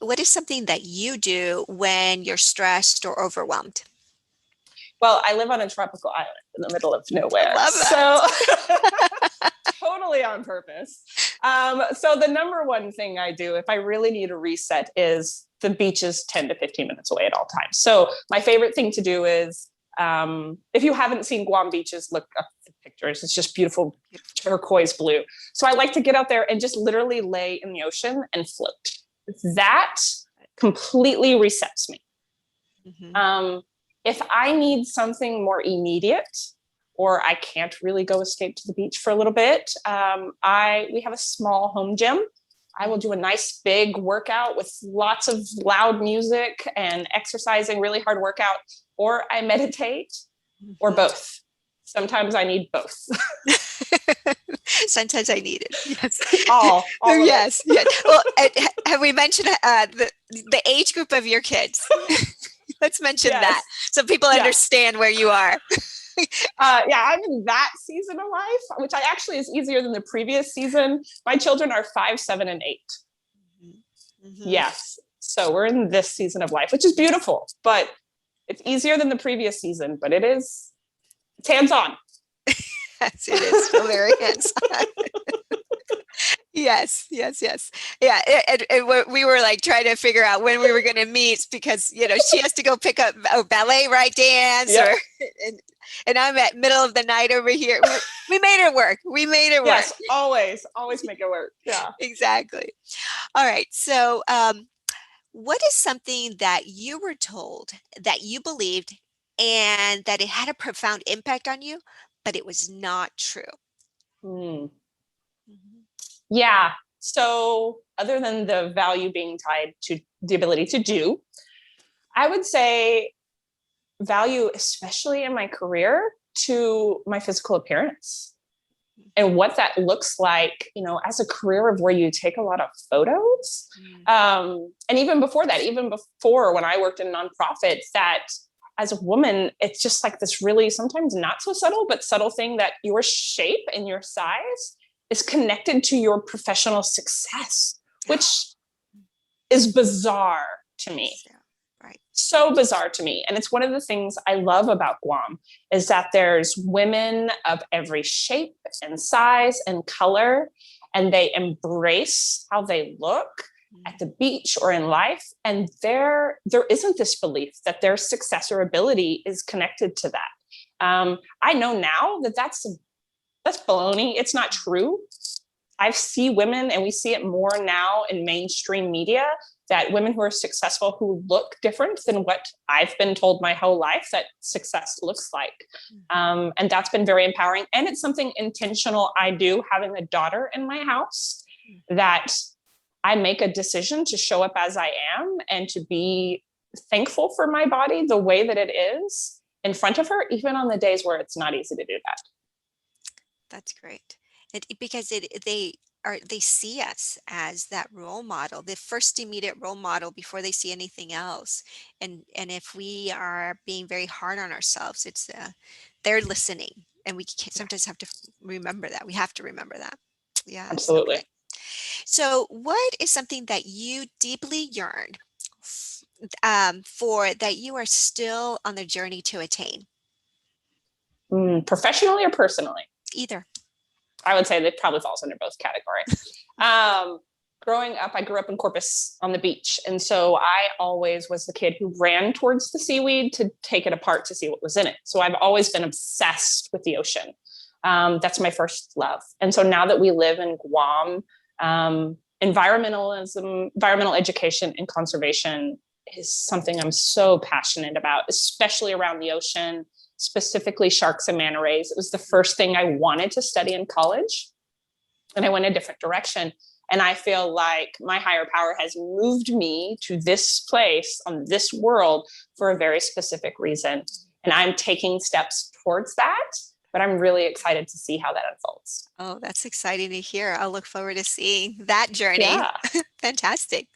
What is something that you do when you're stressed or overwhelmed? Well, I live on a tropical island in the middle of I nowhere. love So that. totally on purpose. So the number one thing I do if I really need a reset is the beach is 10 to 15 minutes away at all times. So my favorite thing to do is if you haven't seen Guam beaches, look up the pictures. It's just beautiful turquoise blue. So I like to get out there and just literally lay in the ocean and float. That completely resets me. Mhm. Um, if I need something more immediate, or I can't really go escape to the beach for a little bit, I we have a small home gym. I will do a nice big workout with lots of loud music and exercising, really hard workout, or I meditate, or Mhm. both. Sometimes I need both. Sometimes I need it. Yes. all of it. Yes. Yes. Well, have we mentioned the age group of your kids? Let's mention that Yes. so people Yeah. understand where you are. Yeah, I'm in that season of life, which I actually is easier than the previous season. My children are 5, 7, and 8. Mhm. Yes. So we're in this season of life, which is beautiful, but it's easier than the previous season, but it's hands on. Yes, it is still very hands-on. Yes, yes, yes. Yeah, we were like trying to figure out when we were going to meet because she has to go pick up ballet, right, dance, or Yep. and, and I'm at middle of the night over here. We made it work. We made it work. Yes. Always make it work. Yeah. Exactly. All right. So, what is something that you were told that you believed and that it had a profound impact on you, but it was not true? Mm. Mhm. Yeah. So other than the value being tied to the ability to do, I would say value, especially in my career, to my physical appearance and what that looks like, as a career of where you take a lot of photos. Mhm. And even before that, even before when I worked in nonprofits, that as a woman, it's just like this really sometimes not so subtle, but subtle thing that your shape and your size is connected to your professional success, which is bizarre to me. So, right. So bizarre to me. And it's one of the things I love about Guam is that there's women of every shape and size and color, and they embrace how they look at the beach or in life. And there isn't this belief that their success or ability is connected to that. I know now that that's baloney. It's not true. I see women, and we see it more now in mainstream media, that women who are successful who look different than what I've been told my whole life that success looks like. And that's been very empowering. And it's something intentional I do, having a daughter in my house, that I make a decision to show up as I am and to be thankful for my body the way that it is in front of her, even on the days where it's not easy to do that. That's great. Because they see us as that role model, the first immediate role model before they see anything else. And if we are being very hard on ourselves, it's they're listening, and we sometimes have to remember that. We have to remember that. Yeah, so Absolutely. great. So, what is something that you deeply yearned for that you are still on the journey to attain? Professionally or personally? Either. I would say that probably falls under both category. Um, Growing up, I grew up in Corpus on the beach. And so I always was the kid who ran towards the seaweed to take it apart to see what was in it. So I've always been obsessed with the ocean. That's my first love. And so now that we live in Guam, environmental education, and conservation is something I'm so passionate about, especially around the ocean, specifically sharks and manta rays. It was the first thing I wanted to study in college, and I went a different direction. And I feel like my higher power has moved me to this place on this world for a very specific reason. And I'm taking steps towards that, but I'm really excited to see how that unfolds. Oh, that's exciting to hear. I'll look forward to seeing that journey. Yeah. Fantastic.